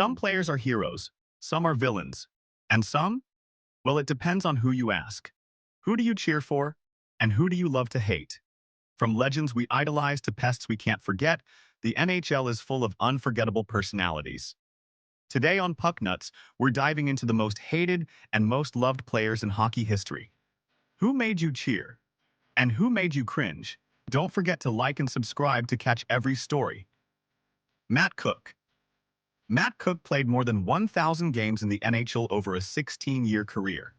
Some players are heroes, some are villains, and some, well, it depends on who you ask. Who do you cheer for, and who do you love to hate? From legends we idolize to pests we can't forget, the NHL is full of unforgettable personalities. Today on Puck Nuts, we're diving into the most hated and most loved players in hockey history. Who made you cheer? And who made you cringe? Don't forget to like and subscribe to catch every story. Matt Cooke. Matt Cooke played more than 1,000 games in the NHL over a 16-year career.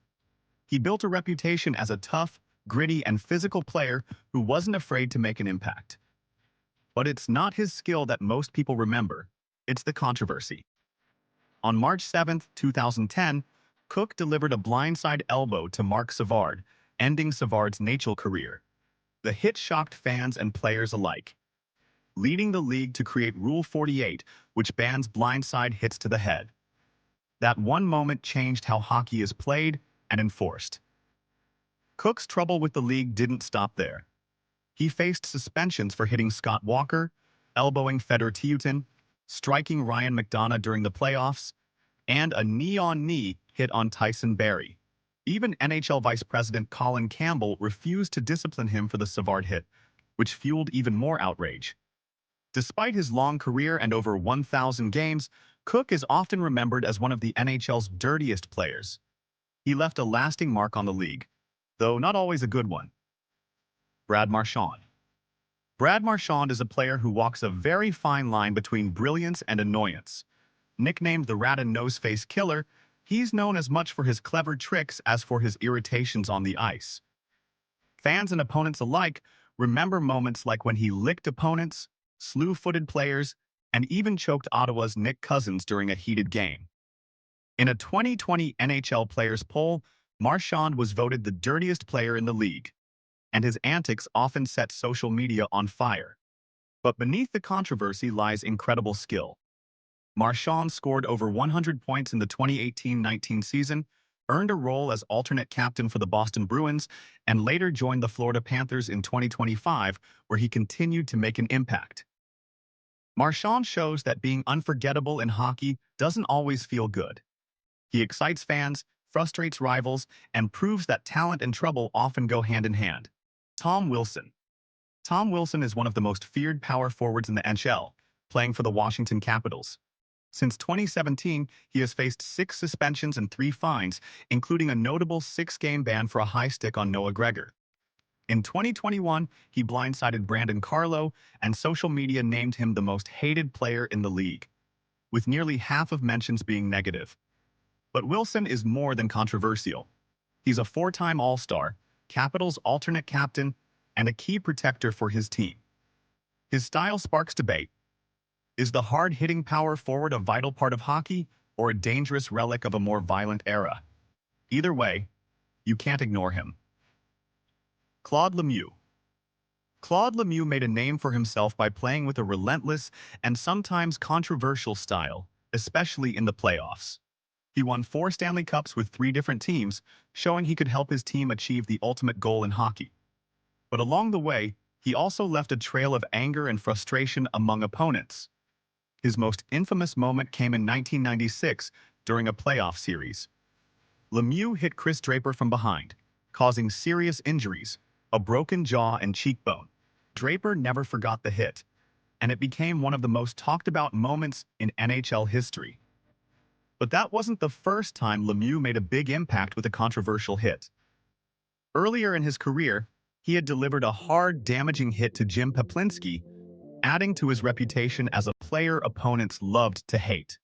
He built a reputation as a tough, gritty, and physical player who wasn't afraid to make an impact. But it's not his skill that most people remember, it's the controversy. On March 7, 2010, Cooke delivered a blindside elbow to Marc Savard, ending Savard's NHL career. The hit shocked fans and players alike, leading the league to create Rule 48, which bans blindside hits to the head. That one moment changed how hockey is played and enforced. Cooke's trouble with the league didn't stop there. He faced suspensions for hitting Scott Walker, elbowing Fedor Tyutin, striking Ryan McDonough during the playoffs, and a knee-on-knee hit on Tyson Barrie. Even NHL Vice President Colin Campbell refused to discipline him for the Savard hit, which fueled even more outrage. Despite his long career and over 1,000 games, Cooke is often remembered as one of the NHL's dirtiest players. He left a lasting mark on the league, though not always a good one. Brad Marchand. Brad Marchand is a player who walks a very fine line between brilliance and annoyance. Nicknamed the Rat and Noseface Killer, he's known as much for his clever tricks as for his irritations on the ice. Fans and opponents alike remember moments like when he licked opponents, slew-footed players, and even choked Ottawa's Nick Cousins during a heated game. In a 2020 NHL Players poll, Marchand was voted the dirtiest player in the league, and his antics often set social media on fire. But beneath the controversy lies incredible skill. Marchand scored over 100 points in the 2018-19 season, earned a role as alternate captain for the Boston Bruins, and later joined the Florida Panthers in 2025, where he continued to make an impact. Marchand shows that being unforgettable in hockey doesn't always feel good. He excites fans, frustrates rivals, and proves that talent and trouble often go hand in hand. Tom Wilson. Tom Wilson is one of the most feared power forwards in the NHL, playing for the Washington Capitals. Since 2017, he has faced 6 suspensions and 3 fines, including a notable 6-game ban for a high stick on Noah Gregor. In 2021, he blindsided Brandon Carlo, and social media named him the most hated player in the league, with nearly half of mentions being negative. But Wilson is more than controversial. He's a 4-time All-Star, Capitals alternate captain, and a key protector for his team. His style sparks debate. Is the hard-hitting power forward a vital part of hockey, or a dangerous relic of a more violent era? Either way, you can't ignore him. Claude Lemieux. Claude Lemieux made a name for himself by playing with a relentless and sometimes controversial style, especially in the playoffs. He won 4 Stanley Cups with 3 different teams, showing he could help his team achieve the ultimate goal in hockey. But along the way, he also left a trail of anger and frustration among opponents. His most infamous moment came in 1996 during a playoff series. Lemieux hit Chris Draper from behind, causing serious injuries, a broken jaw and cheekbone. Draper never forgot the hit, and it became one of the most talked about moments in NHL history. But that wasn't the first time Lemieux made a big impact with a controversial hit. Earlier in his career, he had delivered a hard, damaging hit to Jim Peplinski, adding to his reputation as a player opponents loved to hate.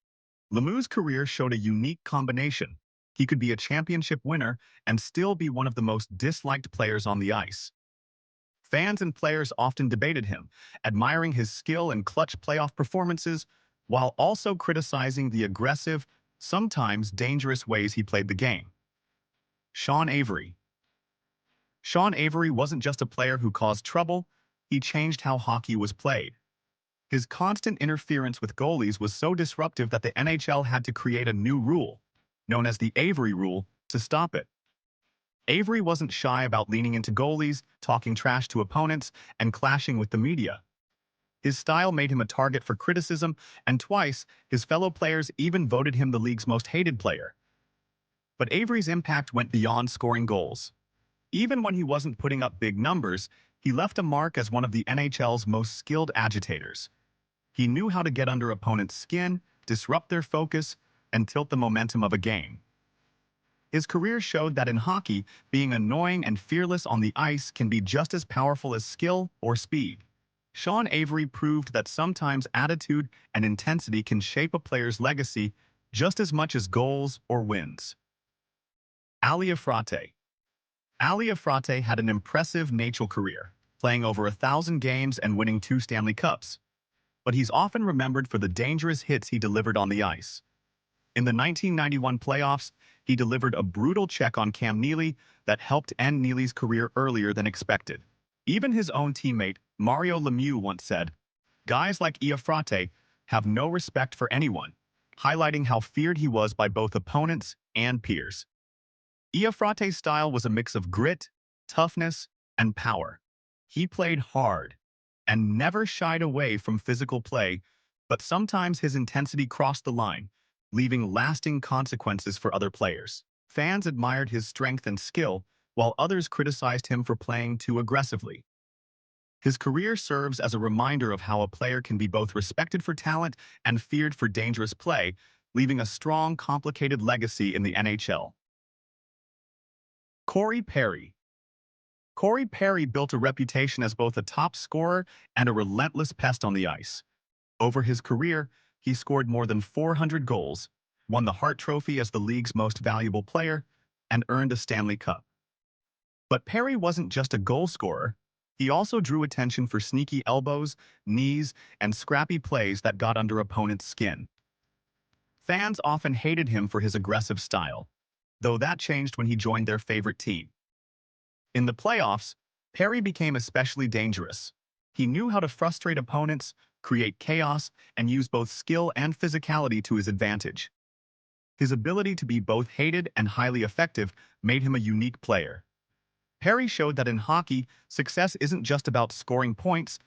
Lemieux's career showed a unique combination. He could be a championship winner and still be one of the most disliked players on the ice. Fans and players often debated him, admiring his skill and clutch playoff performances, while also criticizing the aggressive, sometimes dangerous ways he played the game. Sean Avery. Sean Avery wasn't just a player who caused trouble, he changed how hockey was played. His constant interference with goalies was so disruptive that the NHL had to create a new rule, known as the Avery Rule, to stop it. Avery wasn't shy about leaning into goalies, talking trash to opponents, and clashing with the media. His style made him a target for criticism, and twice, his fellow players even voted him the league's most hated player. But Avery's impact went beyond scoring goals. Even when he wasn't putting up big numbers, he left a mark as one of the NHL's most skilled agitators. He knew how to get under opponents' skin, disrupt their focus, and tilt the momentum of a game. His career showed that in hockey, being annoying and fearless on the ice can be just as powerful as skill or speed. Sean Avery proved that sometimes attitude and intensity can shape a player's legacy just as much as goals or wins. Ali Afrate. Ali Afrate had an impressive NHL career, playing over 1,000 games and winning 2 Stanley Cups. But he's often remembered for the dangerous hits he delivered on the ice. In the 1991 playoffs, he delivered a brutal check on Cam Neely that helped end Neely's career earlier than expected. Even his own teammate, Mario Lemieux, once said, "Guys like Iafrate have no respect for anyone," highlighting how feared he was by both opponents and peers. Iafrate's style was a mix of grit, toughness, and power. He played hard and never shied away from physical play, but sometimes his intensity crossed the line, leaving lasting consequences for other players. Fans admired his strength and skill, while others criticized him for playing too aggressively. His career serves as a reminder of how a player can be both respected for talent and feared for dangerous play, leaving a strong, complicated legacy in the NHL. Corey Perry. Corey Perry built a reputation as both a top scorer and a relentless pest on the ice. Over his career, he scored more than 400 goals, won the Hart Trophy as the league's most valuable player, and earned a Stanley Cup. But Perry wasn't just a goal scorer. He also drew attention for sneaky elbows, knees, and scrappy plays that got under opponents' skin. Fans often hated him for his aggressive style, though that changed when he joined their favorite team. In the playoffs, Perry became especially dangerous. He knew how to frustrate opponents, create chaos, and use both skill and physicality to his advantage. His ability to be both hated and highly effective made him a unique player. Perry showed that in hockey, success isn't just about scoring points,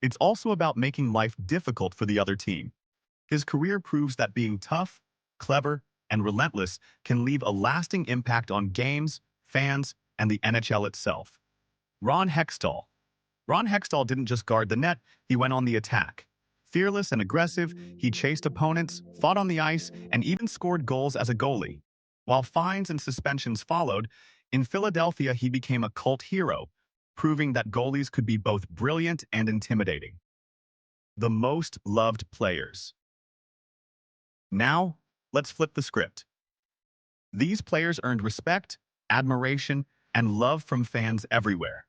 it's also about making life difficult for the other team. His career proves that being tough, clever, and relentless can leave a lasting impact on games, fans, and the NHL itself. Ron Hextall. Ron Hextall didn't just guard the net, he went on the attack. Fearless and aggressive, he chased opponents, fought on the ice, and even scored goals as a goalie. While fines and suspensions followed, in Philadelphia he became a cult hero, proving that goalies could be both brilliant and intimidating. The most loved players. Now, let's flip the script. These players earned respect, admiration, and love from fans everywhere.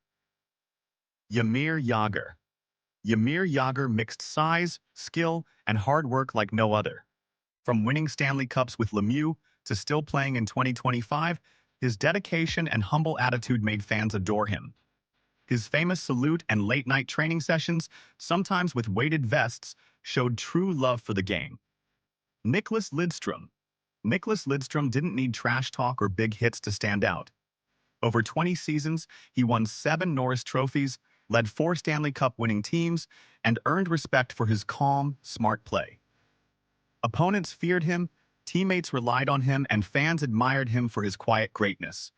Jaromir Jagr. Jaromir Jagr mixed size, skill, and hard work like no other. From winning Stanley Cups with Lemieux to still playing in 2025, his dedication and humble attitude made fans adore him. His famous salute and late-night training sessions, sometimes with weighted vests, showed true love for the game. Nicklas Lidstrom. Nicklas Lidstrom didn't need trash talk or big hits to stand out. Over 20 seasons, he won 7 Norris trophies, led 4 Stanley Cup winning teams, and earned respect for his calm, smart play. Opponents feared him, teammates relied on him, and fans admired him for his quiet greatness.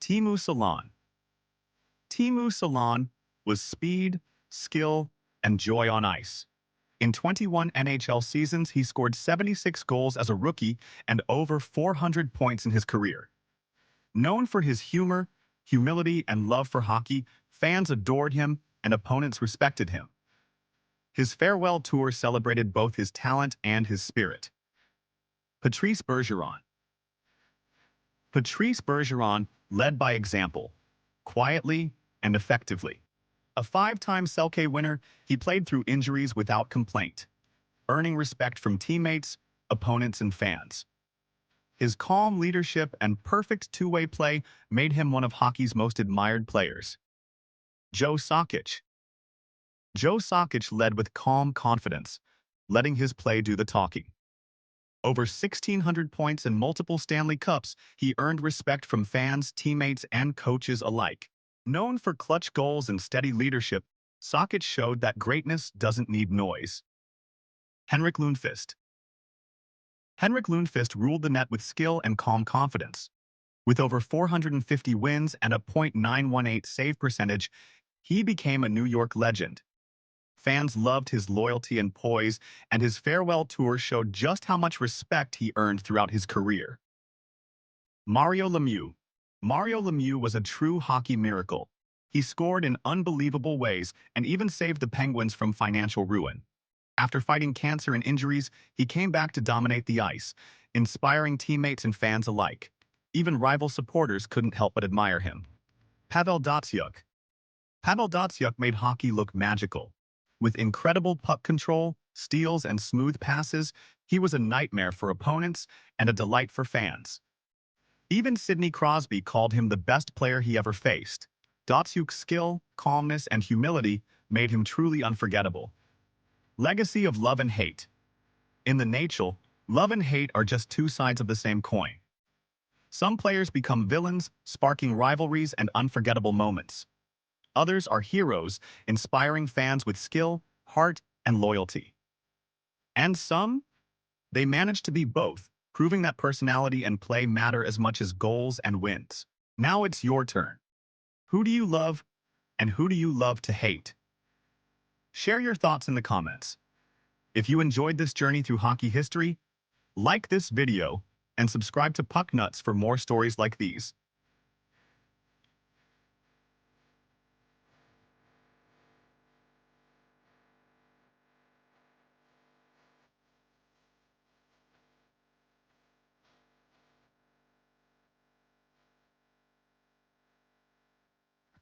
Teemu Selanne. Teemu Selanne was speed, skill, and joy on ice. In 21 NHL seasons, he scored 76 goals as a rookie and over 400 points in his career. Known for his humor, humility, and love for hockey, fans adored him and opponents respected him. His farewell tour celebrated both his talent and his spirit. Patrice Bergeron. Patrice Bergeron led by example, quietly and effectively. A 5-time Selke winner, he played through injuries without complaint, earning respect from teammates, opponents, and fans. His calm leadership and perfect two-way play made him one of hockey's most admired players. Joe Sakic. Joe Sakic led with calm confidence, letting his play do the talking. Over 1,600 points and multiple Stanley Cups, he earned respect from fans, teammates, and coaches alike. Known for clutch goals and steady leadership, Socket showed that greatness doesn't need noise. Henrik Lundqvist. Henrik Lundqvist ruled the net with skill and calm confidence. With over 450 wins and a .918 save percentage, he became a New York legend. Fans loved his loyalty and poise, and his farewell tour showed just how much respect he earned throughout his career. Mario Lemieux. Mario Lemieux was a true hockey miracle. He scored in unbelievable ways and even saved the Penguins from financial ruin. After fighting cancer and injuries, he came back to dominate the ice, inspiring teammates and fans alike. Even rival supporters couldn't help but admire him. Pavel Datsyuk. Pavel Datsyuk made hockey look magical. With incredible puck control, steals, and smooth passes, he was a nightmare for opponents and a delight for fans. Even Sidney Crosby called him the best player he ever faced. Datsyuk's skill, calmness, and humility made him truly unforgettable. Legacy of love and hate. In the NHL, love and hate are just two sides of the same coin. Some players become villains, sparking rivalries and unforgettable moments. Others are heroes, inspiring fans with skill, heart, and loyalty. And some, they manage to be both, proving that personality and play matter as much as goals and wins. Now it's your turn. Who do you love, and who do you love to hate? Share your thoughts in the comments. If you enjoyed this journey through hockey history, like this video and subscribe to Puck Nuts for more stories like these.